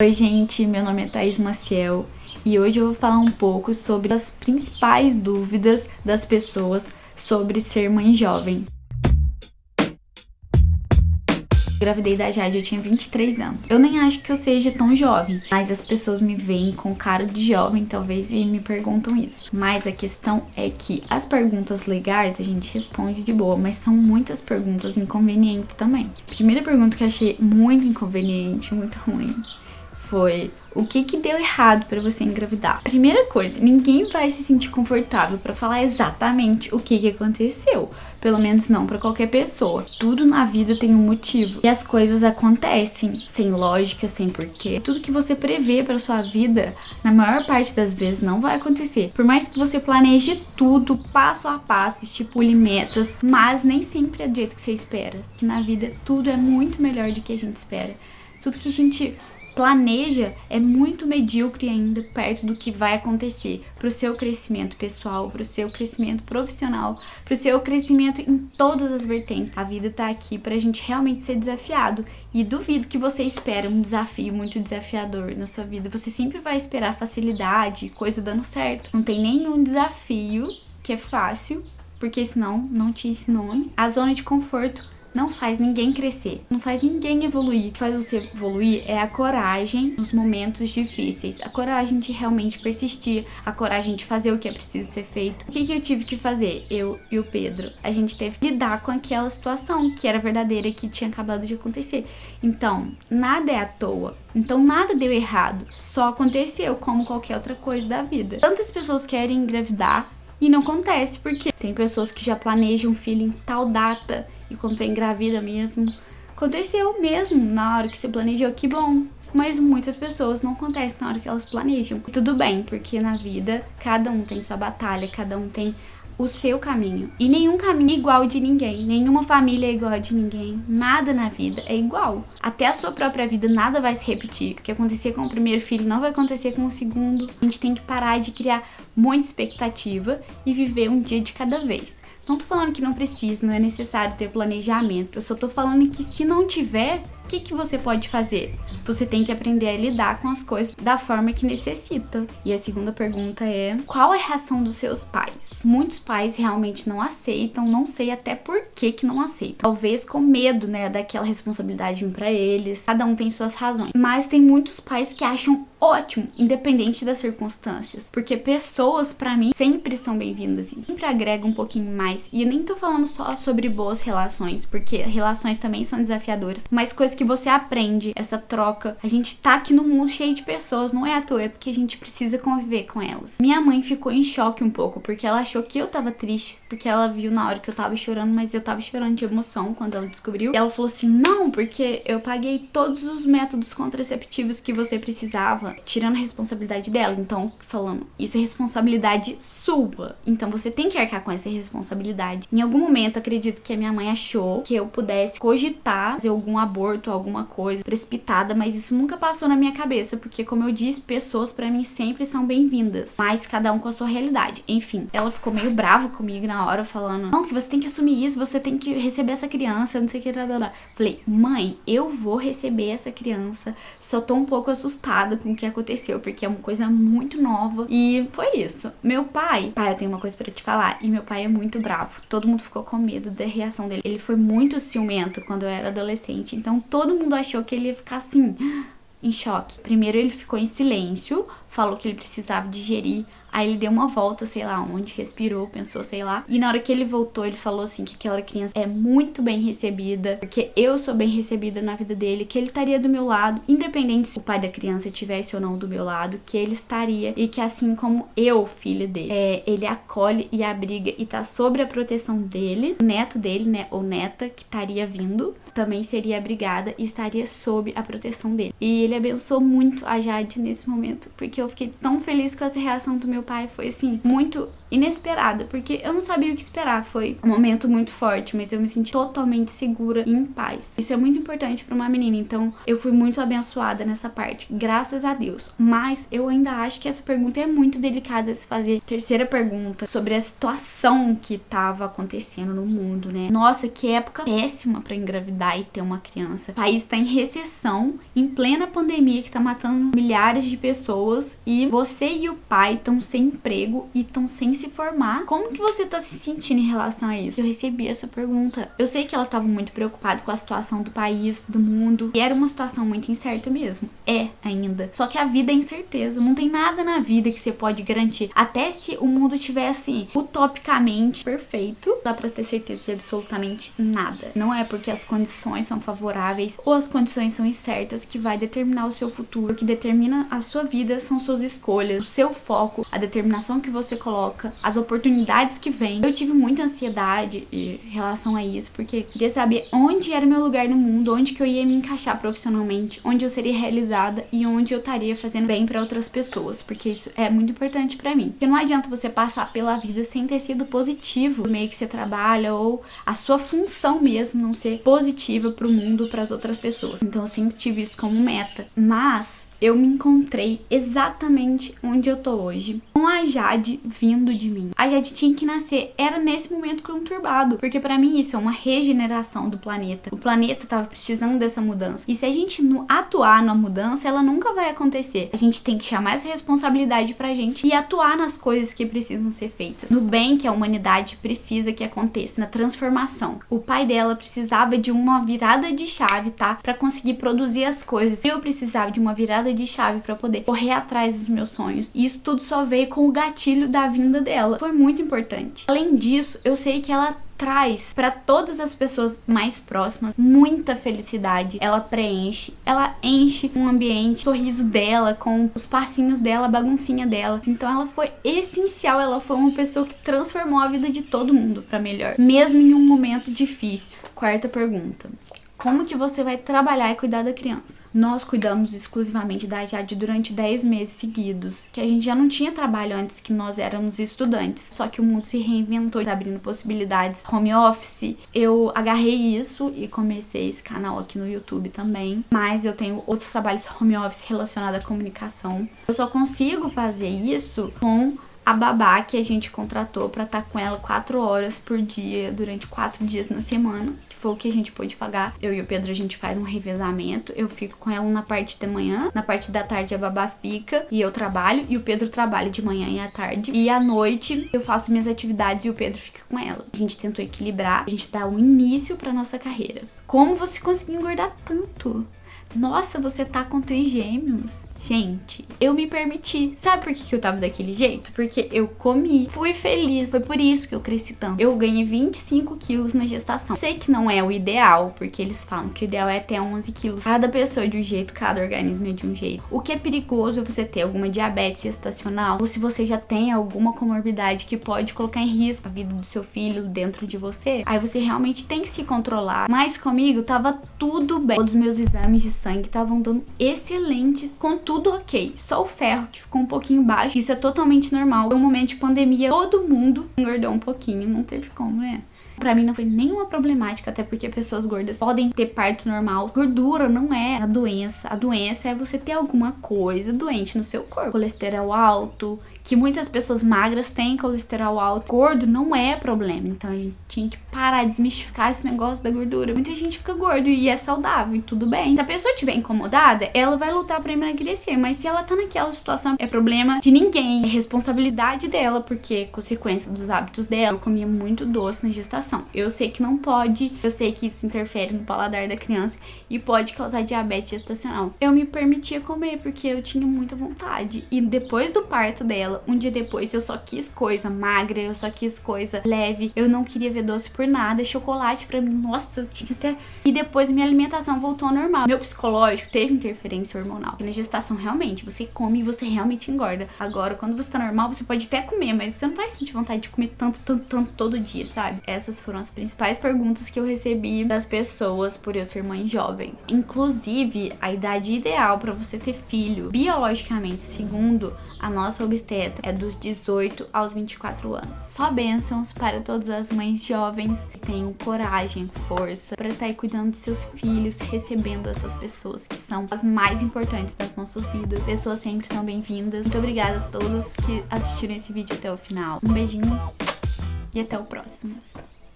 Oi gente, meu nome é Thaís Maciel e hoje eu vou falar um pouco sobre as principais dúvidas das pessoas sobre ser mãe jovem. Engravidei da Jade, eu tinha 23 anos. Eu nem acho que eu seja tão jovem, mas as pessoas me veem com cara de jovem, talvez, e me perguntam isso. Mas a questão é que as perguntas legais a gente responde de boa, mas são muitas perguntas inconvenientes também. Primeira pergunta que eu achei muito inconveniente, muito ruim, foi: o que deu errado pra você engravidar? Primeira coisa, ninguém vai se sentir confortável pra falar exatamente o que aconteceu. Pelo menos não pra qualquer pessoa. Tudo na vida tem um motivo. E as coisas acontecem sem lógica, sem porquê. Tudo que você prevê pra sua vida, na maior parte das vezes, não vai acontecer. Por mais que você planeje tudo, passo a passo, estipule metas, mas nem sempre é do jeito que você espera. Que na vida tudo é muito melhor do que a gente espera. Tudo que a gente planeja é muito medíocre ainda perto do que vai acontecer pro seu crescimento pessoal, pro seu crescimento profissional, pro seu crescimento em todas as vertentes. A vida tá aqui pra gente realmente ser desafiado, e duvido que você espere um desafio muito desafiador na sua vida. Você sempre vai esperar facilidade, coisa dando certo. Não tem nenhum desafio que é fácil, porque senão não tinha esse nome. A zona de conforto não faz ninguém crescer, não faz ninguém evoluir. O que faz você evoluir é a coragem nos momentos difíceis, a coragem de realmente persistir, a coragem de fazer o que é preciso ser feito. O que eu tive que fazer? Eu e o Pedro, a gente teve que lidar com aquela situação que era verdadeira, que tinha acabado de acontecer. Então, nada é à toa. Então, nada deu errado, só aconteceu como qualquer outra coisa da vida. Tantas pessoas querem engravidar e não acontece, porque tem pessoas que já planejam um filho em tal data e quando vem engravida mesmo, aconteceu mesmo na hora que você planejou, que bom. Mas muitas pessoas não acontece na hora que elas planejam. E tudo bem, porque na vida cada um tem sua batalha, cada um tem o seu caminho. E nenhum caminho é igual de ninguém, nenhuma família é igual a de ninguém, nada na vida é igual. Até a sua própria vida nada vai se repetir. O que acontecer com o primeiro filho não vai acontecer com o segundo. A gente tem que parar de criar muita expectativa e viver um dia de cada vez. Não tô falando que não precisa, não é necessário ter planejamento. Eu só tô falando que se não tiver, o que você pode fazer? Você tem que aprender a lidar com as coisas da forma que necessita. E a segunda pergunta é: qual é a reação dos seus pais? Muitos pais realmente não aceitam, não sei até por que não aceitam. Talvez com medo, né, daquela responsabilidade vir pra eles. Cada um tem suas razões. Mas tem muitos pais que acham ótimo, independente das circunstâncias. Porque pessoas, pra mim, sempre são bem-vindas e sempre agregam um pouquinho mais. E eu nem tô falando só sobre boas relações, porque relações também são desafiadoras, mas coisas que você aprende, essa troca. A gente tá aqui no mundo cheio de pessoas, não é à toa, é porque a gente precisa conviver com elas. Minha mãe ficou em choque um pouco, porque ela achou que eu tava triste, porque ela viu na hora que eu tava chorando, mas eu tava chorando de emoção quando ela descobriu. E ela falou assim: não, porque eu paguei todos os métodos contraceptivos que você precisava, tirando a responsabilidade dela. Então, falando, isso é responsabilidade sua, então você tem que arcar com essa responsabilidade. Em algum momento, acredito que a minha mãe achou que eu pudesse cogitar fazer algum aborto, alguma coisa precipitada, mas isso nunca passou na minha cabeça, porque, como eu disse, pessoas pra mim sempre são bem-vindas, mas cada um com a sua realidade. Enfim, ela ficou meio brava comigo na hora, falando: não, que você tem que assumir isso, você tem que receber essa criança, não sei o que, blá, blá, blá. Falei: mãe, eu vou receber essa criança, só tô um pouco assustada com o que aconteceu, porque é uma coisa muito nova. E foi isso. Meu pai, eu tenho uma coisa pra te falar, e meu pai é muito bravo. Todo mundo ficou com medo da reação dele. Ele foi muito ciumento quando eu era adolescente, então todo mundo achou que ele ia ficar assim, em choque. Primeiro ele ficou em silêncio, falou que ele precisava digerir. Aí ele deu uma volta, sei lá onde, respirou, pensou, sei lá. E na hora que ele voltou, ele falou assim que aquela criança é muito bem recebida, porque eu sou bem recebida na vida dele, que ele estaria do meu lado, independente se o pai da criança estivesse ou não do meu lado, que ele estaria, e que assim como eu, filho dele, ele acolhe e abriga e tá sob a proteção dele. O neto dele, né, ou neta, que estaria vindo, também seria abrigada e estaria sob a proteção dele. E ele abençoou muito a Jade nesse momento, porque eu fiquei tão feliz com essa reação do meu pai. Foi assim, muito inesperada, porque eu não sabia o que esperar. Foi um momento muito forte, mas eu me senti totalmente segura e em paz. Isso é muito importante pra uma menina, então eu fui muito abençoada nessa parte, graças a Deus. Mas eu ainda acho que essa pergunta é muito delicada de se fazer. Terceira pergunta, sobre a situação que tava acontecendo no mundo, né? Nossa, que época péssima pra engravidar e ter uma criança. O país tá em recessão, em plena pandemia que tá matando milhares de pessoas, e você e o pai estão sem emprego e estão sem se formar. Como que você tá se sentindo em relação a isso? Eu recebi essa pergunta. Eu sei que elas estavam muito preocupadas com a situação do país, do mundo, e era uma situação muito incerta mesmo. É ainda. Só que a vida é incerteza. Não tem nada na vida que você pode garantir. Até se o mundo tivesse utopicamente perfeito, dá pra ter certeza de absolutamente nada. Não é porque as condições são favoráveis ou as condições são incertas que vai determinar o seu futuro. O que determina a sua vida são suas escolhas, o seu foco, a determinação que você coloca, as oportunidades que vêm. Eu tive muita ansiedade em relação a isso, porque eu queria saber onde era o meu lugar no mundo, onde que eu ia me encaixar profissionalmente, onde eu seria realizada e onde eu estaria fazendo bem pra outras pessoas, porque isso é muito importante pra mim. Porque não adianta você passar pela vida sem ter sido positivo no meio que você trabalha, ou a sua função mesmo não ser positiva pro mundo, pras outras pessoas. Então eu sempre tive isso como meta. Mas eu me encontrei exatamente onde eu tô hoje, com a Jade vindo de mim. A Jade tinha que nascer, era nesse momento conturbado, porque pra mim isso é uma regeneração do planeta. O planeta tava precisando dessa mudança. E se a gente não atuar na mudança, ela nunca vai acontecer. A gente tem que chamar essa responsabilidade pra gente e atuar nas coisas que precisam ser feitas, no bem que a humanidade precisa que aconteça, na transformação. O pai dela precisava de uma virada de chave, tá? Pra conseguir produzir as coisas. Eu precisava de uma virada de chave pra poder correr atrás dos meus sonhos. E isso tudo só veio com o gatilho da vinda dela. Foi muito importante. Além disso, eu sei que ela traz para todas as pessoas mais próximas muita felicidade. Ela preenche, ela enche um ambiente, o sorriso dela, com os passinhos dela, a baguncinha dela. Então ela foi essencial, ela foi uma pessoa que transformou a vida de todo mundo para melhor, mesmo em um momento difícil. Quarta pergunta: como que você vai trabalhar e cuidar da criança? Nós cuidamos exclusivamente da Jade durante 10 meses seguidos, que a gente já não tinha trabalho antes que nós éramos estudantes. Só que o mundo se reinventou, tá abrindo possibilidades. Home office, eu agarrei isso e comecei esse canal aqui no YouTube também. Mas eu tenho outros trabalhos home office relacionados à comunicação. Eu só consigo fazer isso com a babá que a gente contratou pra estar com ela 4 horas por dia, durante 4 dias na semana. Foi o que a gente pôde pagar. Eu e o Pedro, a gente faz um revezamento. Eu fico com ela na parte da manhã, na parte da tarde a babá fica e eu trabalho, e o Pedro trabalha de manhã e à tarde. E à noite eu faço minhas atividades e o Pedro fica com ela. A gente tentou equilibrar, a gente dá um início pra nossa carreira. Como você conseguiu engordar tanto? Nossa, você tá com trigêmeos. Gente, eu me permiti. Sabe por que eu tava daquele jeito? Porque eu comi, fui feliz. Foi por isso que eu cresci tanto. Eu ganhei 25 quilos na gestação. Sei que não é o ideal, porque eles falam que o ideal é até 11 quilos. Cada pessoa é de um jeito, cada organismo é de um jeito. O que é perigoso é você ter alguma diabetes gestacional, ou se você já tem alguma comorbidade que pode colocar em risco a vida do seu filho dentro de você. Aí você realmente tem que se controlar. Mas comigo tava tudo bem. Todos os meus exames de sangue estavam dando excelentes, com tudo ok. Só o ferro que ficou um pouquinho baixo. Isso é totalmente normal. Foi um momento de pandemia, todo mundo engordou um pouquinho. Não teve como, né? Pra mim não foi nenhuma problemática, até porque pessoas gordas podem ter parto normal. Gordura não é a doença. A doença é você ter alguma coisa doente no seu corpo. Colesterol alto, que muitas pessoas magras têm colesterol alto. Gordo não é problema. Então a gente tinha que parar de desmistificar esse negócio da gordura. Muita gente fica gordo e é saudável e tudo bem. Se a pessoa estiver incomodada, ela vai lutar pra emagrecer. Mas se ela tá naquela situação, é problema de ninguém. É responsabilidade dela, porque é consequência dos hábitos dela. Eu comia muito doce na gestação. Eu sei que não pode, eu sei que isso interfere no paladar da criança e pode causar diabetes gestacional. Eu me permitia comer porque eu tinha muita vontade. E depois do parto dela, um dia depois, eu só quis coisa magra, eu só quis coisa leve. Eu não queria ver doce por nada, chocolate pra mim, nossa, eu tinha até... E depois minha alimentação voltou ao normal. Meu psicológico teve interferência hormonal. Na gestação, realmente, você come e você realmente engorda. Agora, quando você tá normal, você pode até comer, mas você não vai sentir vontade de comer tanto todo dia, sabe? Essas essas foram as principais perguntas que eu recebi das pessoas por eu ser mãe jovem. Inclusive, a idade ideal para você ter filho, biologicamente, segundo a nossa obstetra, é dos 18 aos 24 anos. Só bênçãos para todas as mães jovens que tenham coragem, força para estar aí cuidando dos seus filhos, recebendo essas pessoas que são as mais importantes das nossas vidas. Pessoas sempre são bem-vindas. Muito obrigada a todas que assistiram esse vídeo até o final. Um beijinho e até o próximo.